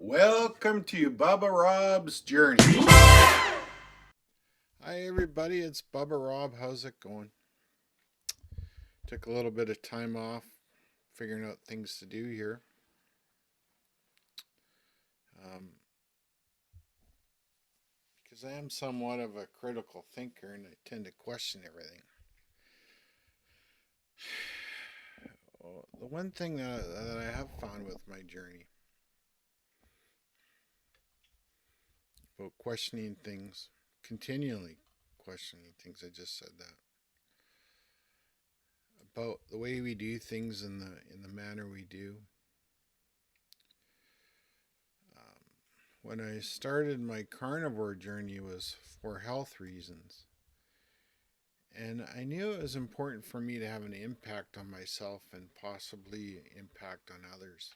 Welcome to Bubba Rob's Journey. Hi, everybody. It's Bubba Rob. How's it going? Took a little bit of time off figuring out things to do here. Because I am somewhat of a critical thinker and I tend to question everything. The one thing that I have found with my journey about questioning things, continually questioning things, I just said that, about the way we do things in the manner we do. When I started my carnivore journey was for health reasons. And I knew it was important for me to have an impact on myself and possibly impact on others.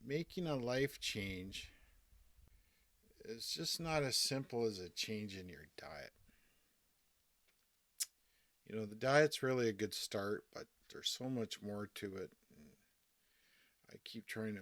Making a life change is just not as simple as a change in your diet. The diet's really a good start, but there's so much more to it. And I keep trying to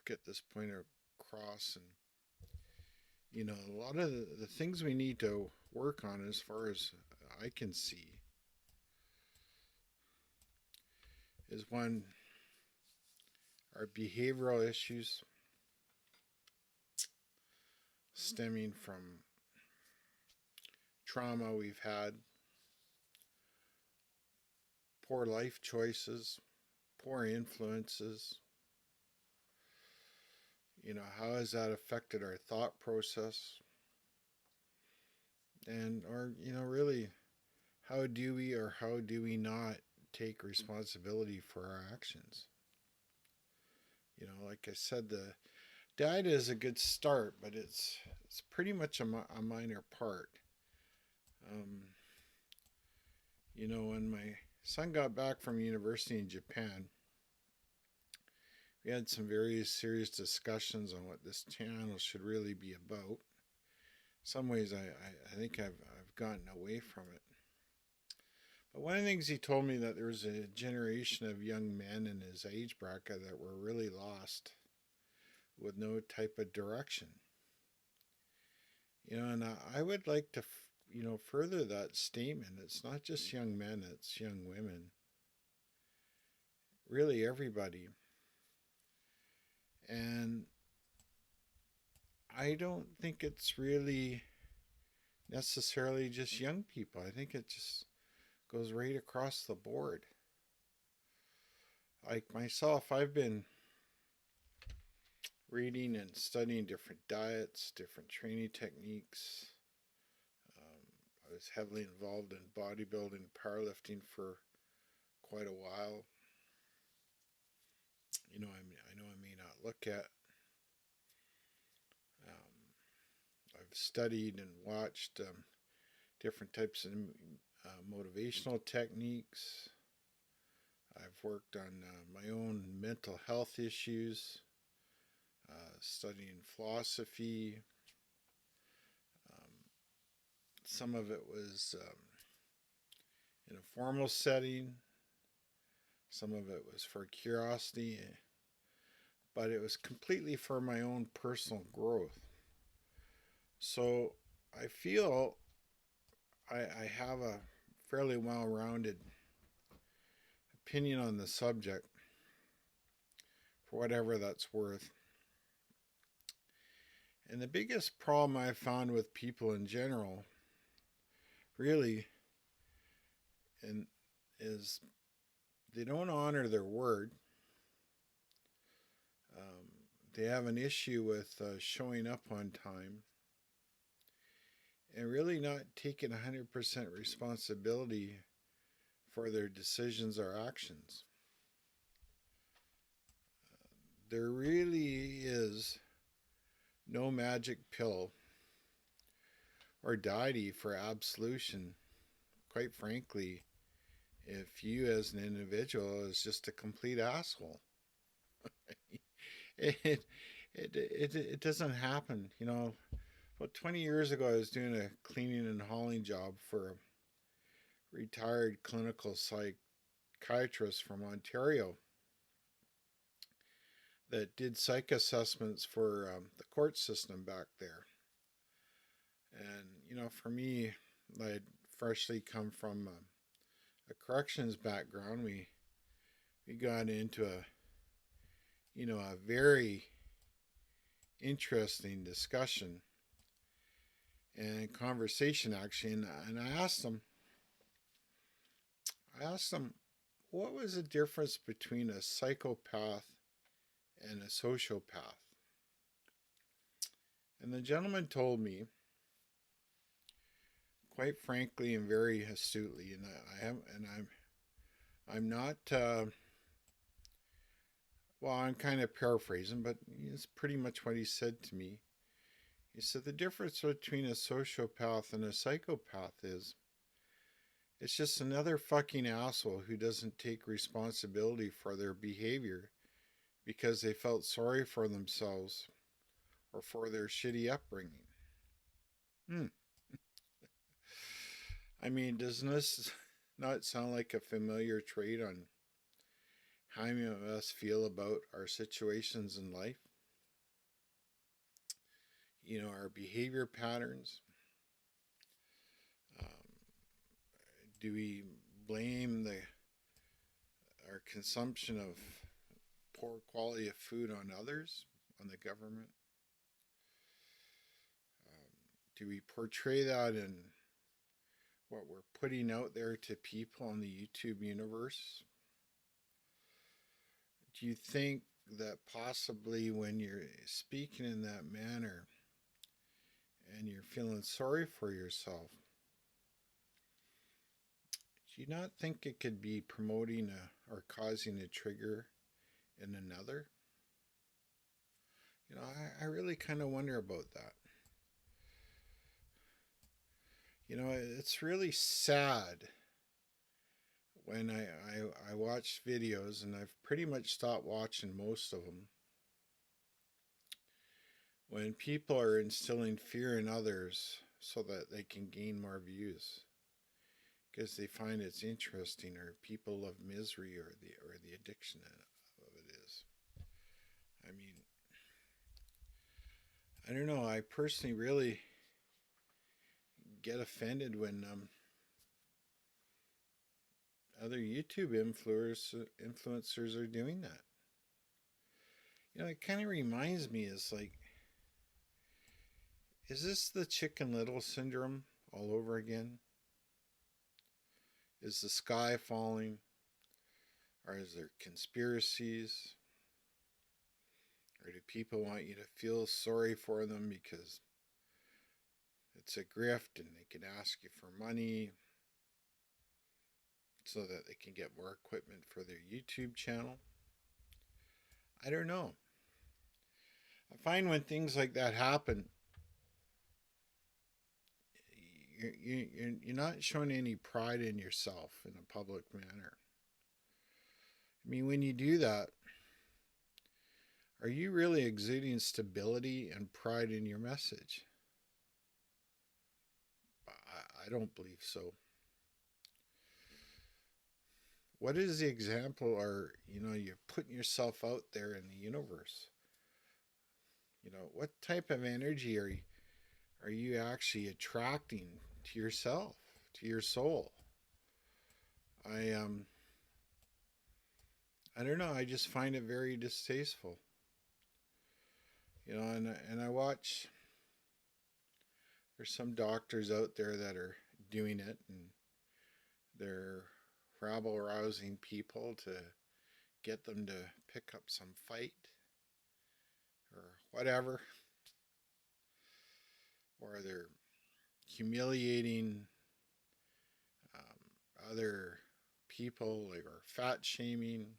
get this point across. And, a lot of the things we need to work on, as far as I can see, is one, our behavioral issues stemming from trauma we've had, poor life choices, poor influences. How has that affected our thought process? Or really, how do we or how do we not take responsibility for our actions? Like I said, the diet is a good start, but it's pretty much a minor part. When my son got back from university in Japan, we had some very serious discussions on what this channel should really be about. In some ways, I think I've gotten away from it. But one of the things he told me, that there was a generation of young men in his age bracket that were really lost with no type of direction. And I would like to, further that statement. It's not just young men, it's young women. Really everybody. And I don't think it's really necessarily just young people. I think it just goes right across the board. Like myself, I've been reading and studying different diets, different training techniques. I was heavily involved in bodybuilding, powerlifting for quite a while. I know I may not look at. I've studied and watched different types of motivational techniques. I've worked on my own mental health issues, studying philosophy. Some of it was in a formal setting. Some of it was for curiosity, but it was completely for my own personal growth. So I feel I have a fairly well-rounded opinion on the subject, for whatever that's worth. And the biggest problem I've found with people in general, really, is they don't honor their word. They have an issue with showing up on time and really not taking 100% responsibility for their decisions or actions. There really is no magic pill or deity for absolution. Quite frankly, if you as an individual is just a complete asshole, it doesn't happen. About 20 years ago, I was doing a cleaning and hauling job for a retired clinical psychiatrist from Ontario that did psych assessments for the court system back there. And, for me, I'd freshly come from a corrections background. We got into a very interesting discussion and conversation actually. And I asked them, what was the difference between a psychopath and a sociopath? And the gentleman told me, quite frankly and very astutely, and I'm not. Well, I'm kind of paraphrasing, but it's pretty much what he said to me. He said the difference between a sociopath and a psychopath is it's just another fucking asshole who doesn't take responsibility for their behavior because they felt sorry for themselves or for their shitty upbringing. Hmm. I mean, doesn't this not sound like a familiar trait on how many of us feel about our situations in life? Our behavior patterns. Um, do we blame our consumption of poor quality of food on others, on the government? Do we portray that in what we're putting out there to people in the YouTube universe? Do you think that possibly when you're speaking in that manner and you're feeling sorry for yourself, do you not think it could be promoting or causing a trigger in another? I really kind of wonder about that. It's really sad when I watch videos, and I've pretty much stopped watching most of them, when people are instilling fear in others so that they can gain more views because they find it's interesting, or people love misery, or the addiction of it is. I mean, I don't know. I personally really get offended when other YouTube influencers are doing that. It kind of reminds me, is like, is this the Chicken Little syndrome all over again? Is the sky falling? Or is there conspiracies? Or do people want you to feel sorry for them because it's a grift and they can ask you for money so that they can get more equipment for their YouTube channel? I don't know. I find when things like that happen, you're not showing any pride in yourself in a public manner. I mean, when you do that, are you really exuding stability and pride in your message? I don't believe so. What is the example? Or you're putting yourself out there in the universe. What type of energy are you actually attracting to yourself, to your soul? I don't know. I just find it very distasteful. And I watch. There's some doctors out there that are doing it, and they're rabble rousing people to get them to pick up some fight or whatever, or they're humiliating other people, or fat shaming,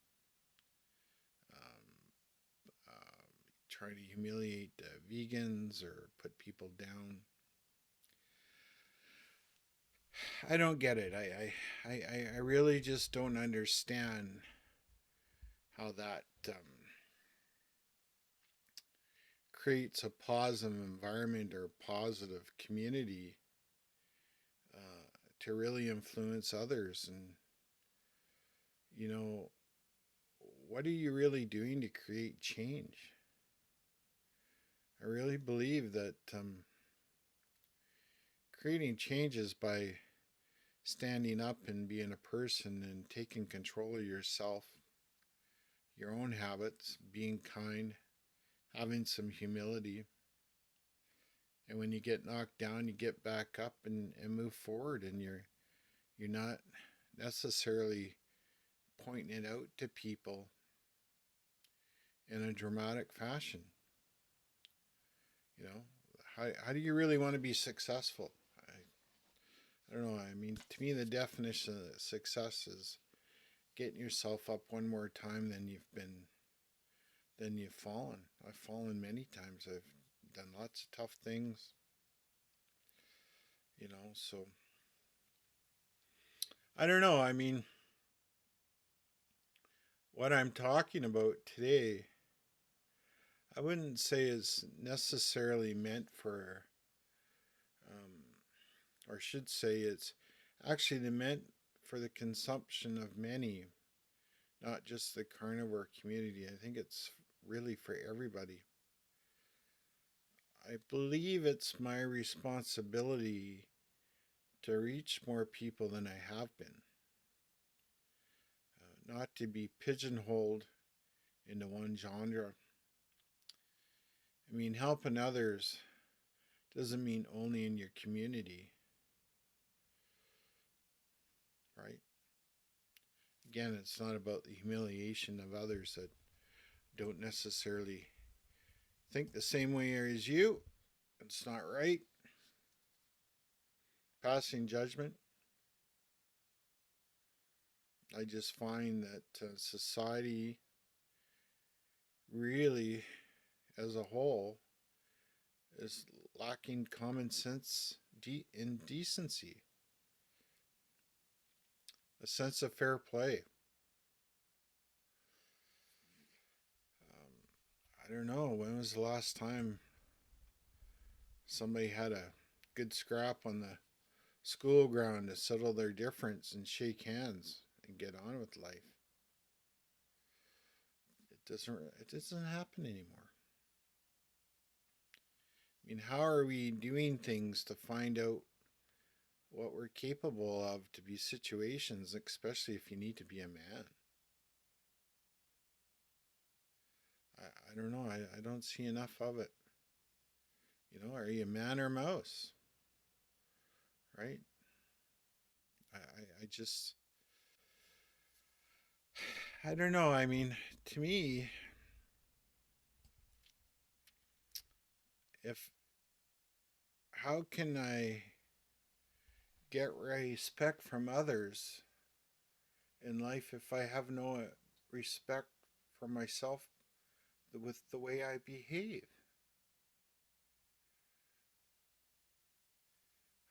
trying to humiliate vegans or put people down. I don't get it. I really just don't understand how that creates a positive environment or positive community to really influence others. And what are you really doing to create change? I really believe that creating change is by standing up and being a person and taking control of yourself, your own habits, being kind, having some humility. And when you get knocked down, you get back up and move forward, and you're not necessarily pointing it out to people in a dramatic fashion. You know, how do you really want to be successful? I don't know. I mean, to me, the definition of success is getting yourself up one more time than you've fallen. I've fallen many times. I've done lots of tough things, so I don't know. I mean, what I'm talking about today, I wouldn't say is necessarily meant for, or should say it's actually meant for the consumption of many, not just the carnivore community. I think it's really for everybody. I believe it's my responsibility to reach more people than I have been. Not to be pigeonholed into one genre. I mean, helping others doesn't mean only in your community, right? Again, it's not about the humiliation of others that don't necessarily think the same way as you. It's not right. Passing judgment. I just find that society really, as a whole, is lacking common sense and decency, a sense of fair play. I don't know, when was the last time somebody had a good scrap on the school ground to settle their difference and shake hands and get on with life? It doesn't happen anymore. I mean, how are we doing things to find out what we're capable of to be situations, especially if you need to be a man? I don't know. I don't see enough of it. Are you a man or mouse? Right? I just, I don't know. I mean, to me, if, how can I get respect from others in life if I have no respect for myself with the way I behave?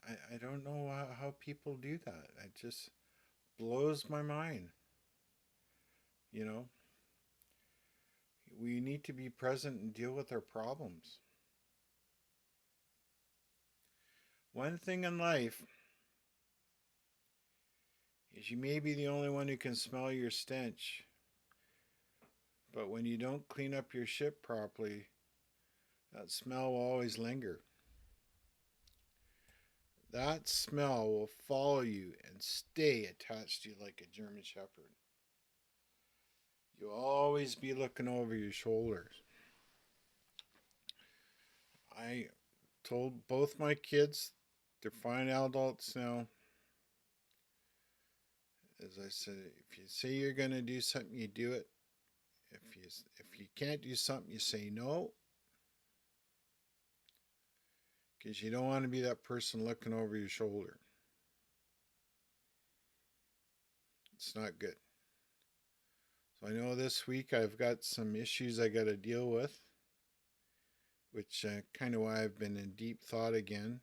I don't know how people do that. It just blows my mind. You know, we need to be present and deal with our problems. One thing in life is you may be the only one who can smell your stench, but when you don't clean up your shit properly, that smell will always linger. That smell will follow you and stay attached to you like a German Shepherd. You'll always be looking over your shoulders. I told both my kids, they're fine adults now. As I said, if you say you're going to do something, you do it. If you can't do something, you say no. Because you don't want to be that person looking over your shoulder. It's not good. So I know this week I've got some issues I got to deal with, which kind of why I've been in deep thought again.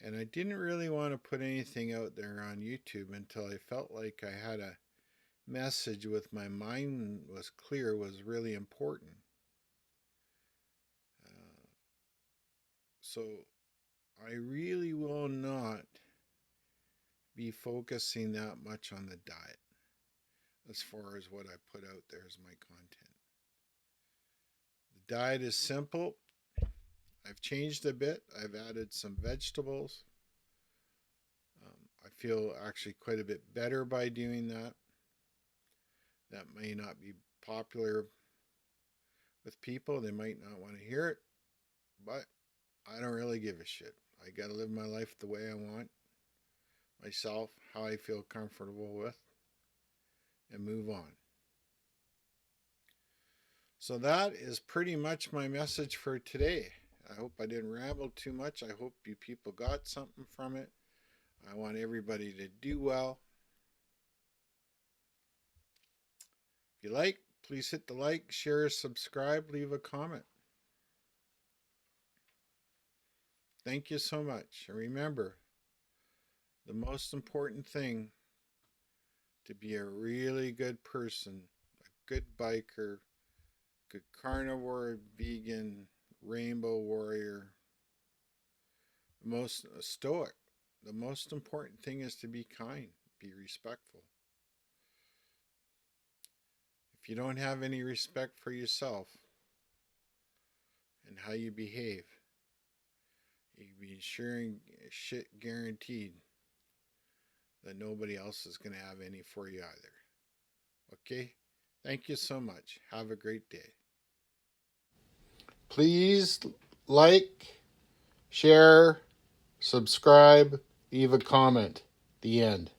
And I didn't really want to put anything out there on YouTube until I felt like I had a message with my mind was clear, was really important. So I really will not be focusing that much on the diet. as far as what I put out there as my content. The diet is simple. I've changed a bit. I've added some vegetables. I feel actually quite a bit better by doing that. That may not be popular with people. They might not want to hear it, but I don't really give a shit. I got to live my life the way I want, myself, how I feel comfortable with, and move on. So that is pretty much my message for today. I hope I didn't ramble too much. I hope you people got something from it. I want everybody to do well. If you like, please hit the like, share, subscribe, leave a comment. Thank you so much. And remember, the most important thing to be a really good person, a good biker, good carnivore, vegan, rainbow warrior, most stoic. The most important thing is to be kind, be respectful. If you don't have any respect for yourself and how you behave, you can be ensuring shit guaranteed that nobody else is going to have any for you either. Okay? Thank you so much. Have a great day. Please like, share, subscribe, leave a comment. The end.